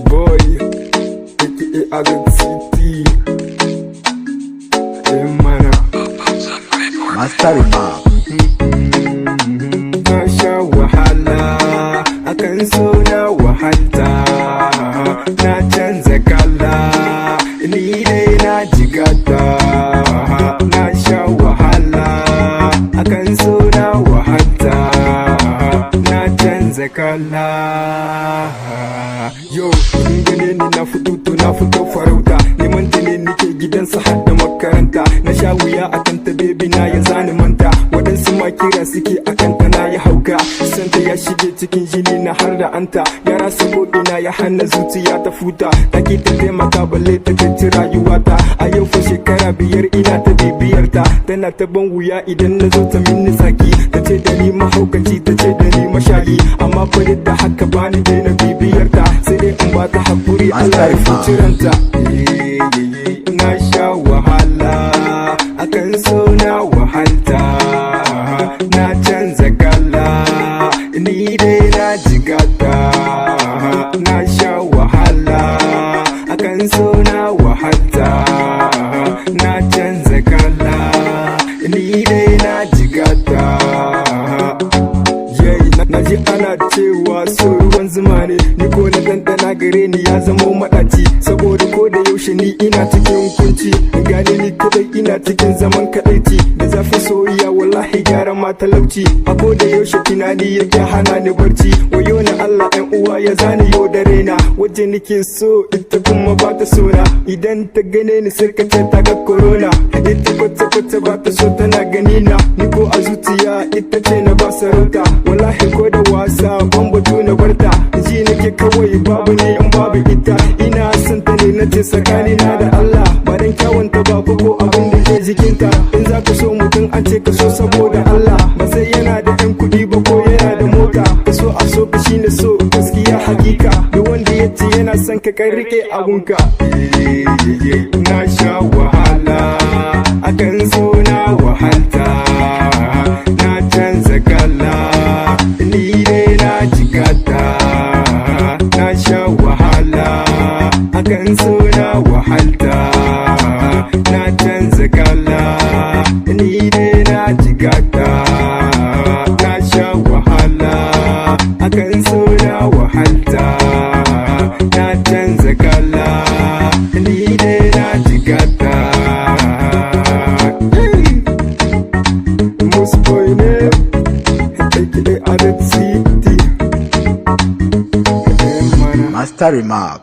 boy, aka Azad City. Mana Master Mark. Na sha wahala akan so na wahalta, na canza kala ni dai na jigata. Na sha wahala akan so na wahalta, na canza kala. Yo, kun gane ni na fito farauta, neman ta ne nike gidansa har da makaranta. Na sha wuya akan ta baby na ya zani manta, waɗansu ma kira suke akan ta na yi hauka. Santa ya shige cikin jini na har da anta, yara saboda na ya hana zuciya ta futa. Take ta taimaka balle ta ceci rayuwata, a yau fa shekara 5 ina ta bibiyarta. Tana ta ban wuya idan na zo ta minni saki, ta ce da ni mahaukaci, ta ce da ni mashayi. Amma fa da haka bani daina bibiyarta, sai dai in ba ta haƙuri Allah ya fici ranta. Na sha wahala akan so na wahalta, na canza kala ni dai na jigata. Na sha wahala akan so na wahalta, na canza kala ni dai na jigata. Na ji ana cewa so ruwan zuma ne, ni ko na dandana gare ni ya zama maɗaci. Saboda ko da yaushe ni ina cikin kunci, gane ni kadai ina cikin zaman kadaici. Da zafi soyayya wallahi gyara ma talauci, a ko da yaushe tunani yake hana ni barci. Wayo na Allah ɗan uwa ya zani yau da raina, waje nake so ita kuma ba ta sona. Idan ta gane ni sai ka ce ta ga corona, ita kwata ba ta so tana gani na. Ni ko a zuciya ita ce na ba sarauta, wallahi ko da wasa ban batu na barta. Ji nake kawai babu ne in babu ita, ina son ta ne na ce tsakani na da Allah. Ba dan kyawunta ba ko abin da ke jikinta, in za ka so mutum an ce ka so saboda Allah. Ba sai yana da yan kuɗi ba ko yana da mota, ka so a so ka shine so gaskiya hakika. Duk wanda ya ce yana son ka kai rike abunka. Na sha wahala akan so na wahalta, na canza kala ni dai na jigata. Na sha wahala akan so na wahalta, na canza kala ni dai na jigata. Na sha wahala akan so na wahalta, na canza kala ni dai na jigata. Musboy ne aka Azad City. Master Mark.